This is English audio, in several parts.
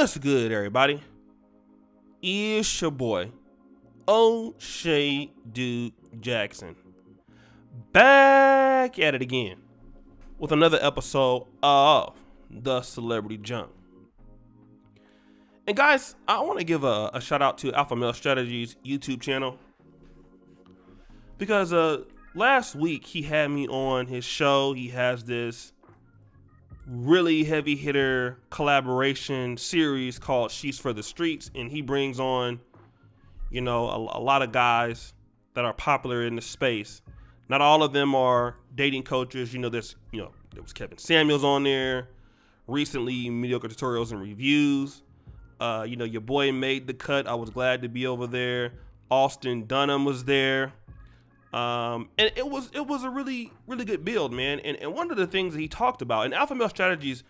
What's good, everybody? It's your boy, O'Shea Dude Jackson, back at it again with another episode of The Celebrity Jump. And guys, I want to give a shout out to Alpha Male Strategies YouTube channel because last week he had me on his show. He has this really heavy hitter collaboration series called She's for the Streets, and he brings on, you know, a lot of guys that are popular in the space. Not all of them are dating coaches. There was Kevin Samuels on there recently, mediocre tutorials and reviews. Your boy made the cut. I was glad to be over there. Austin Dunham was there. And it was a really good build, man. And one of the things that he talked about, and Alpha Male Strategies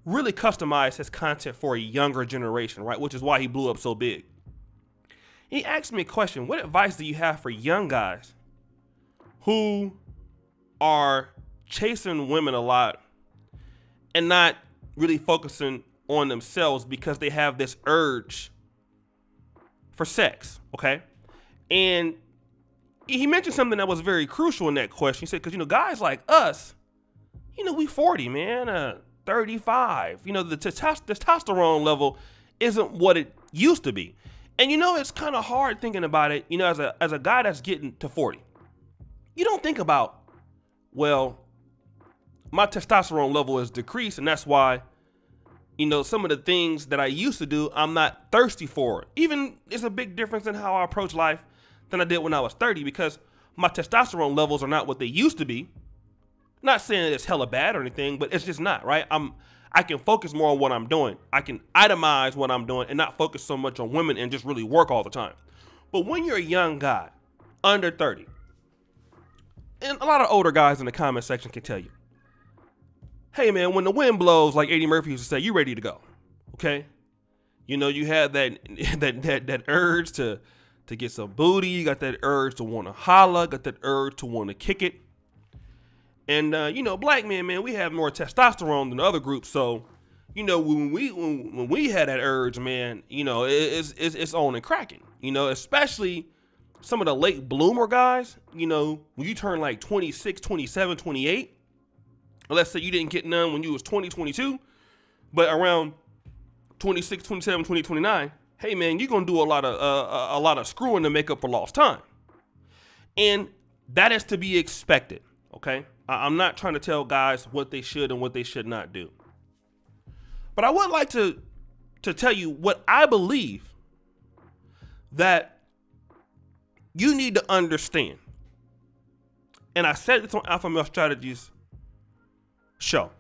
really customized his content for a younger generation, right? Which is why he blew up so big. He asked me a question: what advice do you have for young guys who are chasing women a lot and not really focusing on themselves because they have this urge for sex, okay? And he mentioned something that was very crucial in that question. He said, because, guys like us, we 40, man, 35. The testosterone level isn't what it used to be. And, it's kind of hard thinking about it, as a guy that's getting to 40. You don't think about, well, my testosterone level is decreased, and that's why, some of the things that I used to do, I'm not thirsty for. Even it's a big difference in how I approach life than I did when I was 30, because my testosterone levels are not what they used to be. Not saying that it's hella bad or anything, but it's just not, right? I can focus more on what I'm doing. I can itemize what I'm doing and not focus so much on women and just really work all the time. But when you're a young guy, under 30, and a lot of older guys in the comment section can tell you, hey man, when the wind blows, like Eddie Murphy used to say, you ready to go, okay? You had that urge to get some booty. You got that urge to want to holla, got that urge to want to kick it. And, black men, man, we have more testosterone than other groups. So, when we had that urge, man, it's on and cracking, especially some of the late bloomer guys, when you turn like 26, 27, 28, let's say you didn't get none when you was 20, 22, but around 26, 27, 20, 29, hey man, you're gonna do a lot of screwing to make up for lost time, and that is to be expected. Okay, I'm not trying to tell guys what they should and what they should not do, but I would like to tell you what I believe that you need to understand. And I said this on Alpha Male Strategies show.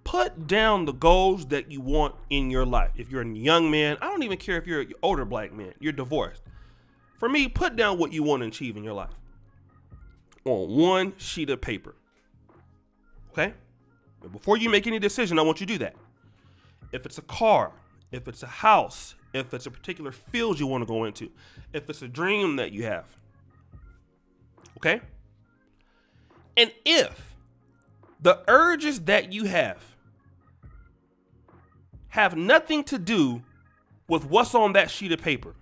Put down the goals that you want in your life. If you're a young man, I don't even care if you're an older black man, you're divorced. For me, put down what you want to achieve in your life on one sheet of paper. Okay? But before you make any decision, I want you to do that. If it's a car, if it's a house, if it's a particular field you want to go into, if it's a dream that you have. Okay? And if the urges that you have nothing to do with what's on that sheet of paper,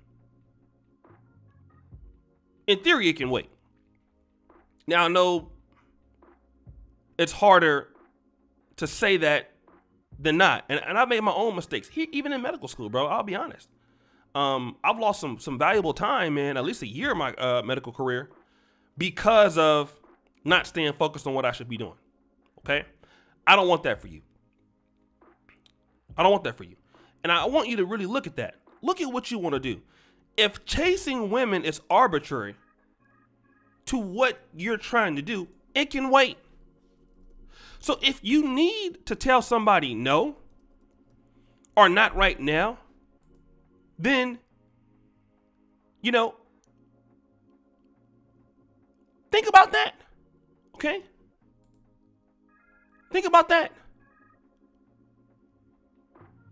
in theory, it can wait. Now, I know it's harder to say that than not. And I've made my own mistakes. Even in medical school, bro, I'll be honest. I've lost some valuable time, man, at least a year of my medical career because of not staying focused on what I should be doing. Okay? I don't want that for you. I don't want that for you. And I want you to really look at that. Look at what you want to do. If chasing women is arbitrary to what you're trying to do, it can wait. So if you need to tell somebody no or not right now, then, think about that. Okay? Think about that.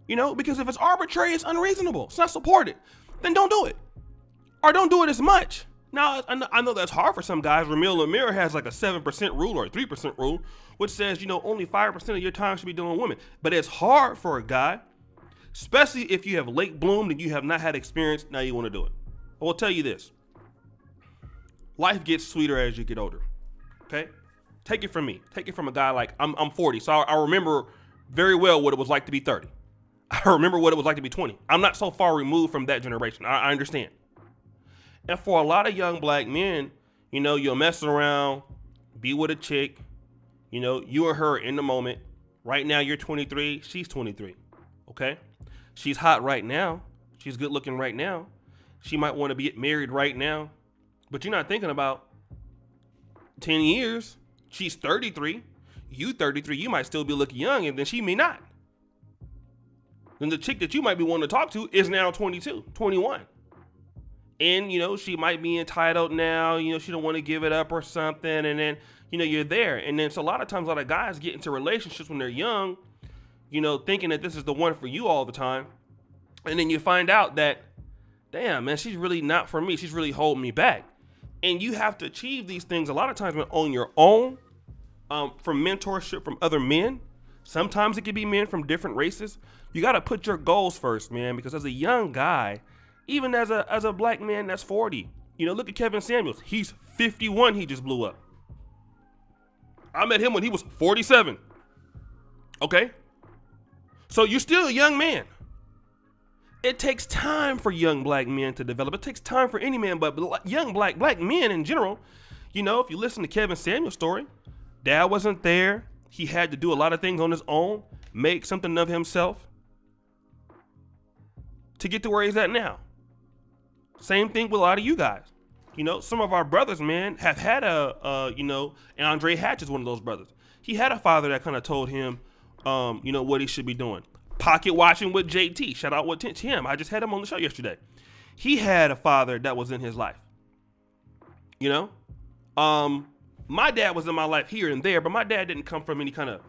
Because if it's arbitrary, it's unreasonable, it's not supported, then don't do it. Or don't do it as much. Now, I know that's hard for some guys. Ramil Amir has like a 7% rule or a 3% rule, which says, only 5% of your time should be dealing with women. But it's hard for a guy Especially if you have late bloomed and you have not had experience, now you want to do it. I will tell you this. Life gets sweeter as you get older, okay? Take it from me. Take it from a guy like, I'm 40, so I remember very well what it was like to be 30. I remember what it was like to be 20. I'm not so far removed from that generation. I understand. And for a lot of young black men, you know, you'll mess around, be with a chick, you know, you and her in the moment. Right now you're 23, she's 23, okay? She's hot right now. She's good looking right now. She might want to get married right now, but you're not thinking about 10 years. She's 33, you 33, you might still be looking young, and then she may not. Then the chick that you might be wanting to talk to is now 22, 21. And, you know, she might be entitled now, you know, she don't want to give it up or something. And then, you know, you're there. And then, so a lot of times, a lot of guys get into relationships when they're young, you know, thinking that this is the one for you all the time. And then you find out that, damn, man, she's really not for me. She's really holding me back. And you have to achieve these things a lot of times on your own, from mentorship from other men. Sometimes it can be men from different races. You got to put your goals first, man, because as a young guy, even as a black man that's 40, you know, look at Kevin Samuels. He's 51. He just blew up. I met him when he was 47. Okay. So you're still a young man. It takes time for young black men to develop. It takes time for any man, but young black men in general, you know, if you listen to Kevin Samuels' story, dad wasn't there. He had to do a lot of things on his own, make something of himself to get to where he's at now. Same thing with a lot of you guys. You know, some of our brothers, man, have had you know, and Andre Hatch is one of those brothers. He had a father that kind of told him, you know, what he should be doing. Pocket watching with JT. Shout out with Tim. I just had him on the show yesterday. He had a father that was in his life. You know, my dad was in my life here and there, but my dad didn't come from any kind of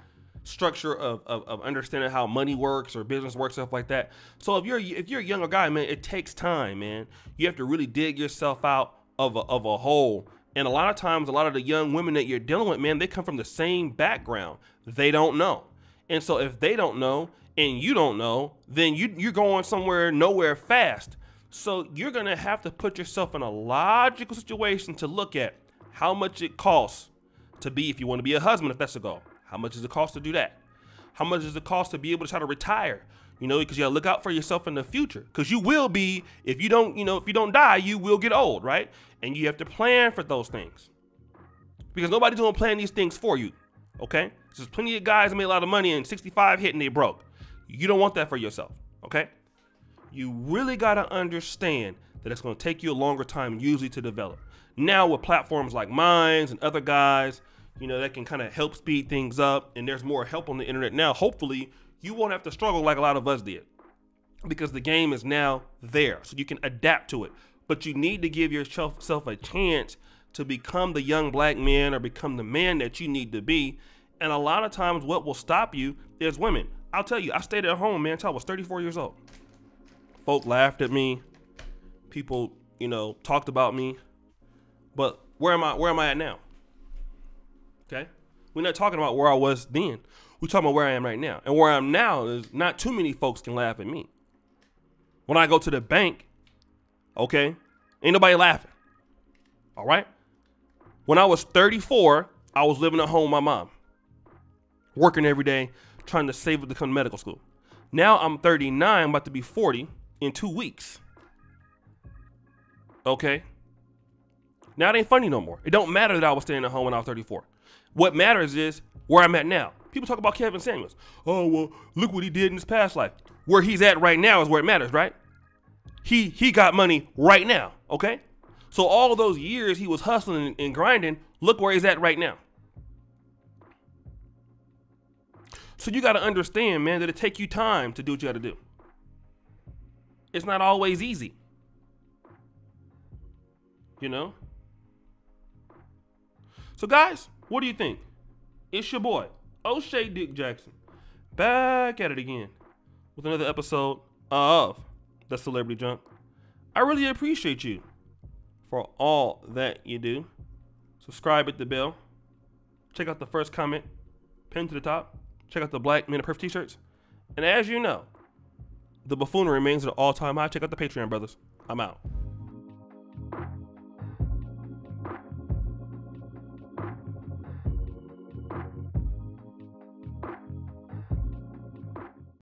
structure of understanding how money works or business works, stuff like that. So if you're a younger guy, man, it takes time, man. You have to really dig yourself out of a hole. And a lot of times, a lot of the young women that you're dealing with, man, they come from the same background. They don't know. And so if they don't know and you don't know, then you're going somewhere, nowhere fast. So you're going to have to put yourself in a logical situation to look at how much it costs to be, if you want to be a husband, if that's the goal. How much does it cost to do that? How much does it cost to be able to try to retire? You know, because you gotta look out for yourself in the future. Because you will be, if you don't, you know, if you don't die, you will get old, right? And you have to plan for those things. Because nobody's gonna plan these things for you, okay? There's plenty of guys that made a lot of money and 65 hit and they broke. You don't want that for yourself, okay? You really gotta understand that it's gonna take you a longer time usually to develop. Now with platforms like mine and other guys, you know, that can kind of help speed things up, and there's more help on the internet now. Hopefully, you won't have to struggle like a lot of us did, because the game is now there, so you can adapt to it. But you need to give yourself a chance to become the young black man or become the man that you need to be. And a lot of times, what will stop you is women. I'll tell you, I stayed at home, man, until I was 34 years old. Folk laughed at me. People, you know, talked about me. But where am I at now? Okay, we're not talking about where I was then. We're talking about where I am right now. And where I am now is not too many folks can laugh at me. When I go to the bank, okay, ain't nobody laughing. All right. When I was 34, I was living at home with my mom, working every day, trying to save up to come to medical school. Now I'm 39, I'm about to be 40 in 2 weeks. Okay. Now it ain't funny no more. It don't matter that I was staying at home when I was 34. What matters is where I'm at now. People talk about Kevin Samuels. Oh, well, look what he did in his past life. Where he's at right now is where it matters, right? He got money right now, okay? So all of those years he was hustling and grinding, look where he's at right now. So you got to understand, man, that it take you time to do what you got to do. It's not always easy. You know? So guys, what do you think? It's your boy, O'Shea Dick Jackson, back at it again with another episode of The Celebrity Junk. I really appreciate you for all that you do. Subscribe, hit the bell. Check out the first comment, pinned to the top. Check out the Black Men of Perf t-shirts. And as you know, The buffoonery remains at an all-time high. Check out the Patreon, brothers. I'm out.